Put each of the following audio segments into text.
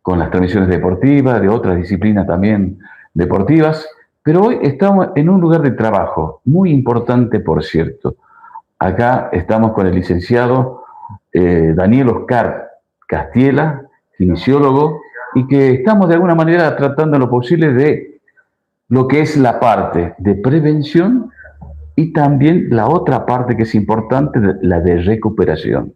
con las transmisiones deportivas, de otras disciplinas también deportivas, pero hoy estamos en un lugar de trabajo muy importante, por cierto. Acá estamos con el licenciado Daniel Oscar Castiela, kinesiólogo, y que estamos de alguna manera tratando lo posible de lo que es la parte de prevención y también la otra parte que es importante, la de recuperación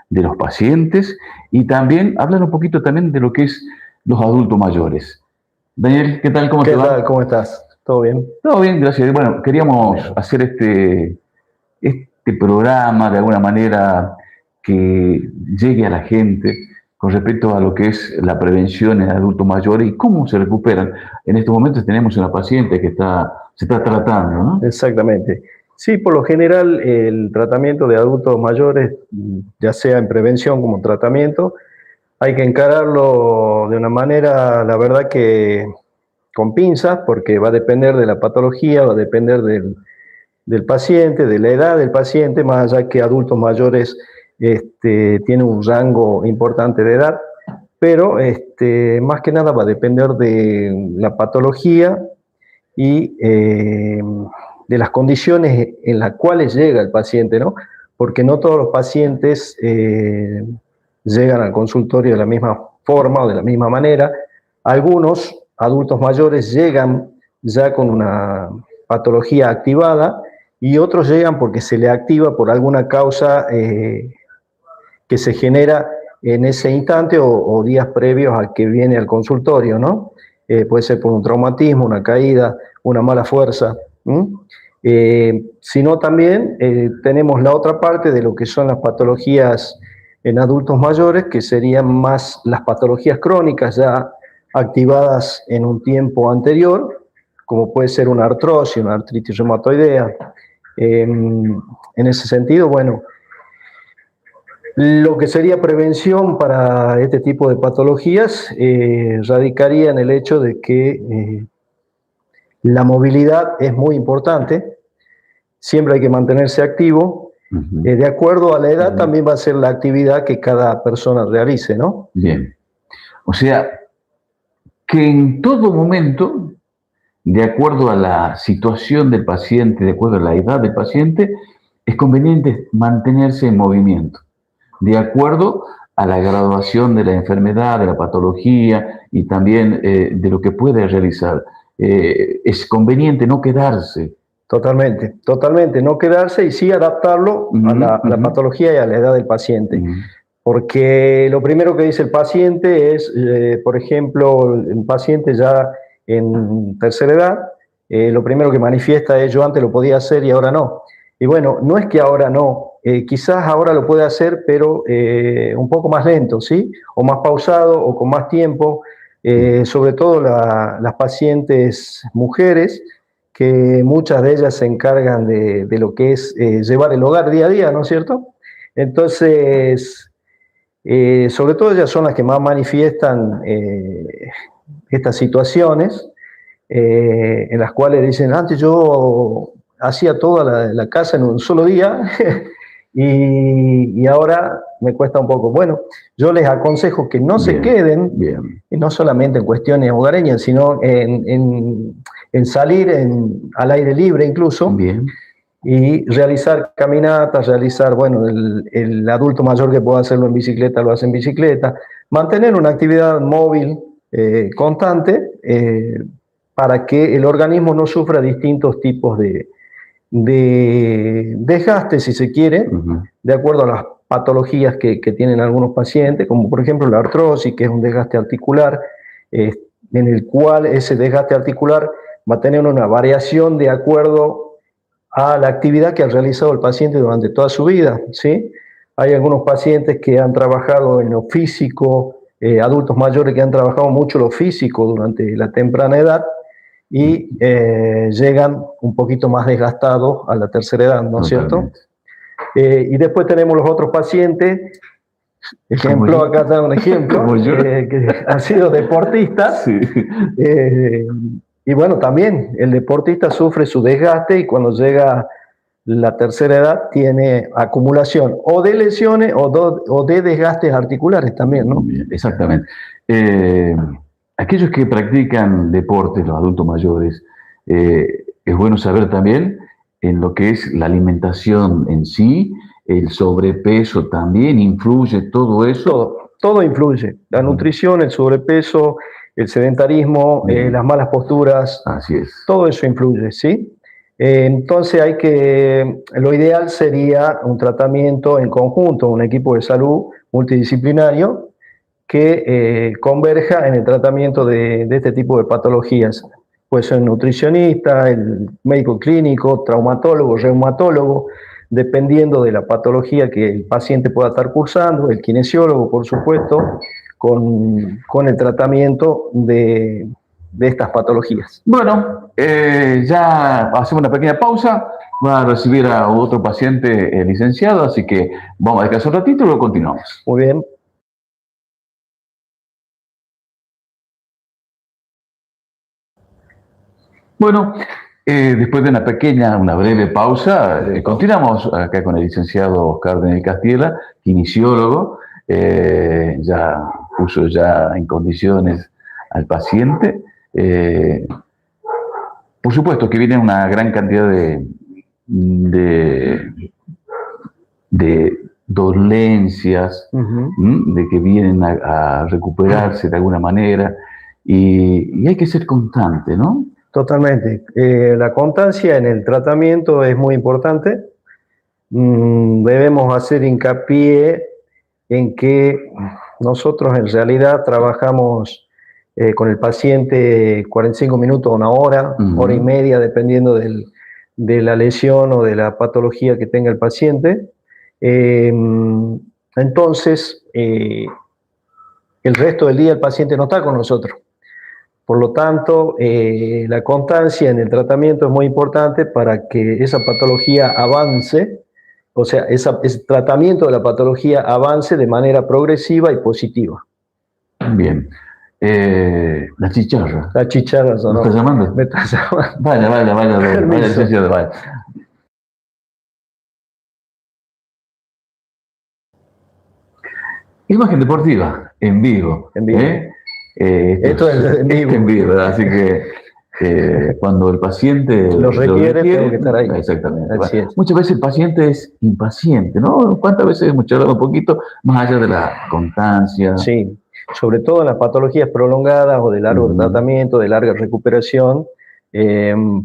de los pacientes, y también hablar un poquito también de lo que es los adultos mayores. Daniel, ¿qué tal? ¿Cómo te ¿Qué tal? va? ¿Cómo estás? ¿Todo bien? Todo bien, gracias. Bueno, queríamos Bien. hacer este programa de alguna manera que llegue a la gente con respecto a lo que es la prevención en adultos mayores y cómo se recuperan. En estos momentos tenemos una paciente que se está tratando, ¿no? Exactamente. Sí, por lo general el tratamiento de adultos mayores, ya sea en prevención como tratamiento, hay que encararlo de una manera, la verdad que con pinzas, porque va a depender de la patología, va a depender del paciente, de la edad del paciente, más allá que adultos mayores tienen un rango importante de edad, pero más que nada va a depender de la patología y de las condiciones en las cuales llega el paciente, ¿no? Porque no todos los pacientes llegan al consultorio de la misma forma o de la misma manera. Algunos adultos mayores llegan ya con una patología activada y otros llegan porque se le activa por alguna causa que se genera en ese instante o días previos a que viene al consultorio, ¿no? Puede ser por un traumatismo, una caída, una mala fuerza. Sino también tenemos la otra parte de lo que son las patologías en adultos mayores, que serían más las patologías crónicas ya activadas en un tiempo anterior, como puede ser una artrosis, una artritis reumatoidea. En ese sentido, bueno, lo que sería prevención para este tipo de patologías radicaría en el hecho de que la movilidad es muy importante, siempre hay que mantenerse activo, de acuerdo a la edad también va a ser la actividad que cada persona realice, ¿no? Bien. O sea, que en todo momento, de acuerdo a la situación del paciente, de acuerdo a la edad del paciente, es conveniente mantenerse en movimiento, de acuerdo a la graduación de la enfermedad, de la patología y también de lo que puede realizar. Es conveniente no quedarse. Totalmente, totalmente, no quedarse y sí adaptarlo a la patología y a la edad del paciente. Porque lo primero que dice el paciente es, por ejemplo, un paciente ya en tercera edad, lo primero que manifiesta es yo antes lo podía hacer y ahora no. Y bueno, no es que ahora no, quizás ahora lo puede hacer, pero un poco más lento, ¿sí? O más pausado o con más tiempo, sobre todo las pacientes mujeres, que muchas de ellas se encargan de lo que es llevar el hogar día a día, ¿no es cierto? Entonces, sobre todo ellas son las que más manifiestan estas situaciones en las cuales dicen, antes yo hacía toda la casa en un solo día y ahora me cuesta un poco. Bueno, yo les aconsejo que no se queden, y no solamente en cuestiones hogareñas, sino en salir al aire libre incluso, y realizar caminatas, bueno, el adulto mayor que pueda hacerlo en bicicleta, lo hace en bicicleta, mantener una actividad móvil constante para que el organismo no sufra distintos tipos de desgaste, si se quiere, de acuerdo a las patologías que tienen algunos pacientes, como por ejemplo la artrosis, que es un desgaste articular, en el cual ese desgaste articular va a tener una variación de acuerdo a la actividad que ha realizado el paciente durante toda su vida, ¿sí? Hay algunos pacientes que han trabajado en lo físico, adultos mayores que han trabajado mucho lo físico durante la temprana edad y llegan un poquito más desgastados a la tercera edad, ¿no es cierto? Y después tenemos los otros pacientes, ejemplo, acá está un ejemplo, que han sido deportistas, sí. Y bueno, también el deportista sufre su desgaste y cuando llega la tercera edad tiene acumulación o de lesiones o de desgastes articulares también, ¿no? Bien, exactamente. Aquellos que practican deporte, los adultos mayores, es bueno saber también en lo que es la alimentación en sí, el sobrepeso también influye, todo eso. Todo influye. La nutrición, el sobrepeso, el sedentarismo, las malas posturas. Así es. Todo eso influye, ¿sí? Entonces lo ideal sería un tratamiento en conjunto, un equipo de salud multidisciplinario que converja en el tratamiento de este tipo de patologías. Puede ser el nutricionista, el médico clínico, traumatólogo, reumatólogo, dependiendo de la patología que el paciente pueda estar cursando, el kinesiólogo, por supuesto, con el tratamiento de estas patologías. Bueno, ya hacemos una pequeña pausa. Va a recibir a otro paciente licenciado, así que vamos a descansar un ratito y luego continuamos. Muy bien. Bueno, después de una breve pausa, continuamos acá con el licenciado Oscar Daniel Castiela, kinesiólogo. Ya puso ya en condiciones al paciente. Por supuesto que viene una gran cantidad de dolencias, de que vienen a recuperarse de alguna manera, y hay que ser constante, ¿no? Totalmente. La constancia en el tratamiento es muy importante. Debemos hacer hincapié en que nosotros en realidad trabajamos con el paciente 45 minutos, una hora, hora y media, dependiendo de la lesión o de la patología que tenga el paciente. Entonces, el resto del día el paciente no está con nosotros. Por lo tanto, la constancia en el tratamiento es muy importante para que esa patología avance, o sea, ese tratamiento de la patología avance de manera progresiva y positiva. Bien. La chicharra. La chicharra, ¿no? ¿Me estás llamando? Me estás llamando. Vaya, licenciado, vaya. Imagen deportiva, en vivo. En vivo. Esto es en vivo. En vivo, así que cuando el paciente lo requiere, tengo que estar ahí. Exactamente. Muchas veces el paciente es impaciente, ¿no? ¿Cuántas veces hemos charlado un poquito más allá de la constancia? Sí, sobre todo en las patologías prolongadas o de largo tratamiento, de larga recuperación.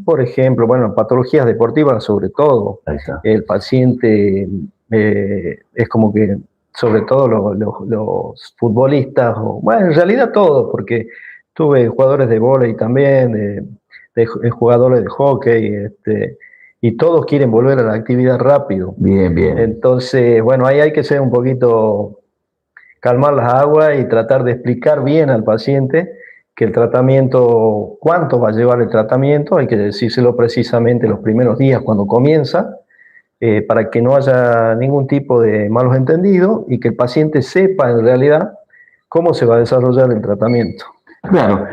Por ejemplo, bueno, patologías deportivas sobre todo. El paciente es como que, sobre todo los futbolistas, bueno, en realidad todos, porque tuve jugadores de vóley también, de jugadores de hockey, y todos quieren volver a la actividad rápido. Bien, bien. Entonces, bueno, ahí hay que ser un poquito, calmar las aguas y tratar de explicar bien al paciente que el tratamiento, cuánto va a llevar el tratamiento, hay que decírselo precisamente los primeros días cuando comienza, para que no haya ningún tipo de malos entendidos y que el paciente sepa en realidad cómo se va a desarrollar el tratamiento. Claro,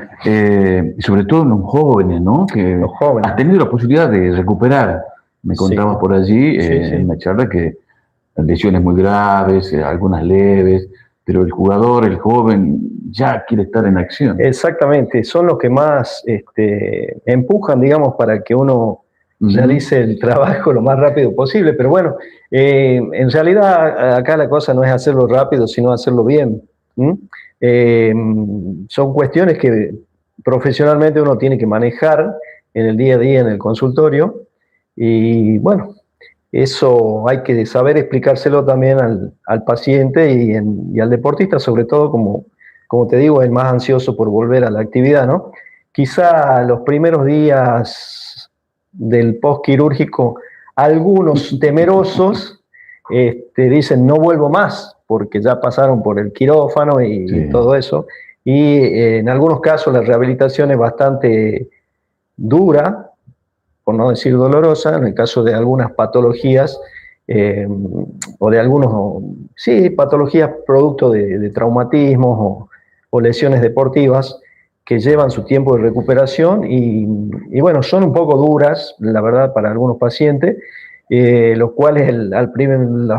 sobre todo en los jóvenes, ¿no? Que los jóvenes han tenido la posibilidad de recuperar. Me contabas por allí en una charla que lesiones muy graves, algunas leves, pero el jugador, el joven, ya quiere estar en acción. Exactamente, son los que más empujan, digamos, para que uno realice el trabajo lo más rápido posible. Pero bueno, en realidad acá la cosa no es hacerlo rápido, sino hacerlo bien. Son cuestiones que profesionalmente uno tiene que manejar en el día a día en el consultorio, y bueno, eso hay que saber explicárselo también al paciente y al deportista, sobre todo, como te digo, el más ansioso por volver a la actividad, ¿no? Quizá los primeros días del postquirúrgico, algunos temerosos dicen no vuelvo más, porque ya pasaron por el quirófano y todo eso, y en algunos casos la rehabilitación es bastante dura, por no decir dolorosa, en el caso de algunas patologías, o de algunos, patologías producto de traumatismos o lesiones deportivas que llevan su tiempo de recuperación y bueno, son un poco duras, la verdad, para algunos pacientes, los cuales las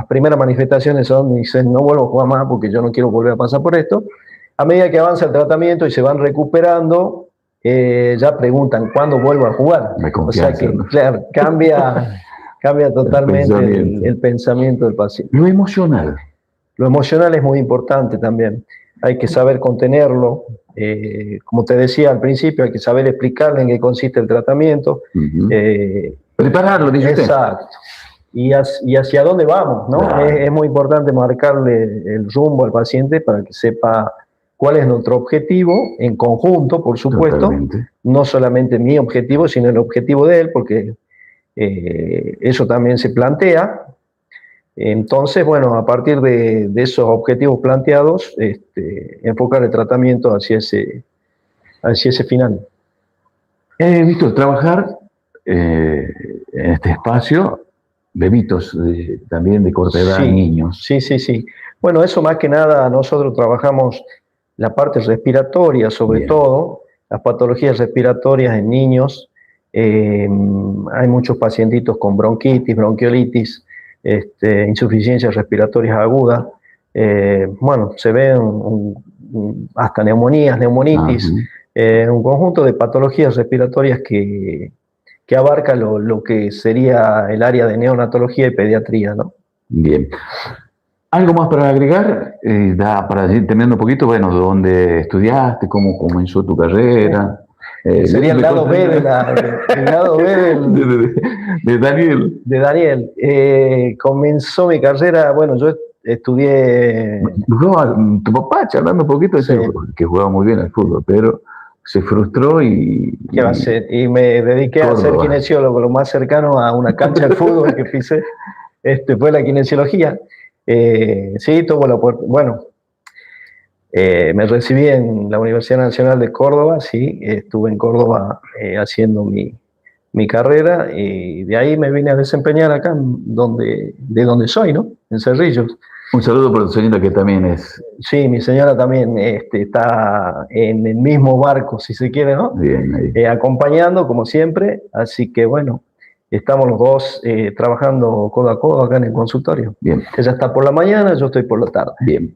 primeras manifestaciones son, dicen, no vuelvo a jugar más porque yo no quiero volver a pasar por esto. A medida que avanza el tratamiento y se van recuperando, ya preguntan, ¿cuándo vuelvo a jugar? O sea que, claro, cambia totalmente el pensamiento del paciente. Lo emocional. Lo emocional es muy importante también. Hay que saber contenerlo. Como te decía al principio, hay que saber explicarle en qué consiste el tratamiento. Prepararlo, dice usted. Exacto. Y hacia dónde vamos, ¿no? Claro. Es muy importante marcarle el rumbo al paciente para que sepa cuál es nuestro objetivo en conjunto, por supuesto. Totalmente. No solamente mi objetivo, sino el objetivo de él, porque eso también se plantea. Entonces, bueno, a partir de esos objetivos planteados, enfocar el tratamiento hacia ese final. Víctor, trabajar en este espacio bebitos también de corta edad, sí, niños. Sí. Bueno, eso más que nada nosotros trabajamos la parte respiratoria, sobre Bien. Todo, las patologías respiratorias en niños. Hay muchos pacientitos con bronquitis, bronquiolitis, insuficiencias respiratorias agudas. Bueno, se ven hasta neumonías, neumonitis, un conjunto de patologías respiratorias que abarca lo que sería el área de neonatología y pediatría, ¿no? Bien. ¿Algo más para agregar? Para ir terminando un poquito, bueno, ¿dónde estudiaste? ¿Cómo comenzó tu carrera? Sería el lado B de Daniel. De Daniel. Comenzó mi carrera, bueno, yo estudié... Tu papá, charlando un poquito, sí. Que jugaba muy bien al fútbol, pero se frustró y... ¿Qué va a hacer? Y me dediqué a ser kinesiólogo, lo más cercano a una cancha de fútbol que pisé, fue la kinesiología. Sí, me recibí en la Universidad Nacional de Córdoba, sí, estuve en Córdoba haciendo mi carrera y de ahí me vine a desempeñar acá, de donde soy, ¿no? En Cerrillos. Un saludo para tu señora que también es... Sí, mi señora también está en el mismo barco, si se quiere, ¿no? Bien, ahí. Acompañando, como siempre, así que bueno, estamos los dos trabajando codo a codo acá en el consultorio. Bien. Ella está por la mañana, yo estoy por la tarde. Bien.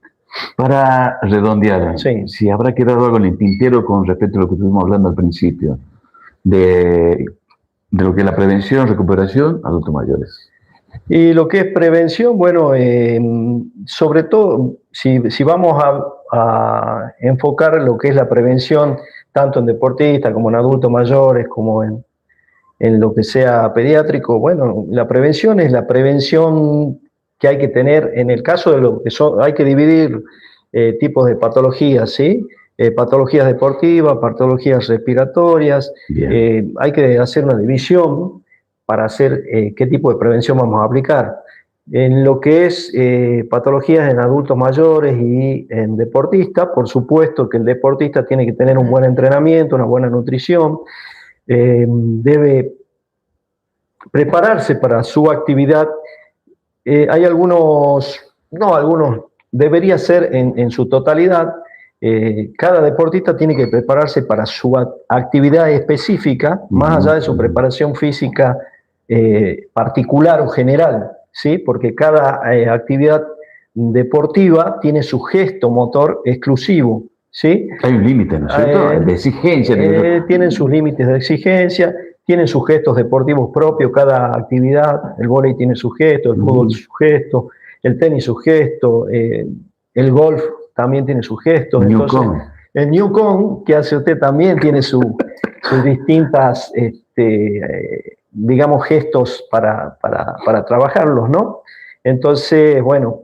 Para redondear, sí. Si habrá quedado algo en el tintero con respecto a lo que estuvimos hablando al principio, de lo que es la prevención, recuperación, adultos mayores. Y lo que es prevención, bueno, sobre todo, si vamos a enfocar lo que es la prevención, tanto en deportistas como en adultos mayores, como en lo que sea pediátrico, bueno, la prevención es la prevención que hay que tener. En el caso de lo que son, hay que dividir tipos de patologías, ¿sí? Patologías deportivas, patologías respiratorias, hay que hacer una división para hacer qué tipo de prevención vamos a aplicar. En lo que es patologías en adultos mayores y en deportistas, por supuesto que el deportista tiene que tener un buen entrenamiento, una buena nutrición, debe prepararse para su actividad. Hay algunos, debería ser en su totalidad. Cada deportista tiene que prepararse para su actividad específica, más allá de su preparación física particular o general, ¿sí? Porque cada actividad deportiva tiene su gesto motor exclusivo, ¿sí? Hay un límite, ¿no es cierto? De exigencia. Tienen sus límites de exigencia, tienen sus gestos deportivos propios, cada actividad. El vóley tiene su gesto, el fútbol su gesto, el tenis su gesto, el golf también tiene sus gestos. El Newcomb, que hace usted, también tiene sus distintas, digamos, gestos para trabajarlos, ¿no? Entonces, bueno,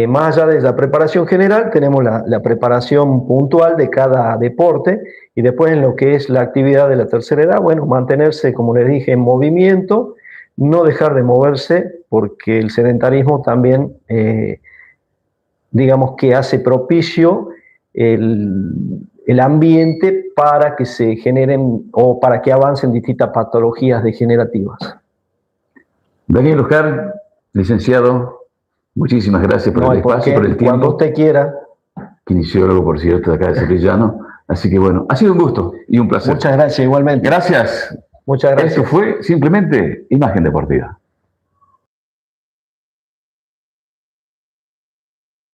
más allá de la preparación general, tenemos la preparación puntual de cada deporte, y después en lo que es la actividad de la tercera edad, bueno, mantenerse, como les dije, en movimiento, no dejar de moverse, porque el sedentarismo también, digamos que hace propicio el ambiente para que se generen o para que avancen distintas patologías degenerativas. Daniel Oscar, licenciado, muchísimas gracias por el espacio, por el tiempo. Cuando usted quiera. Kinesiólogo, por cierto, de acá de Sevillano. Así que bueno, ha sido un gusto y un placer. Muchas gracias, igualmente. Gracias. Muchas gracias. Esto fue simplemente Imagen Deportiva.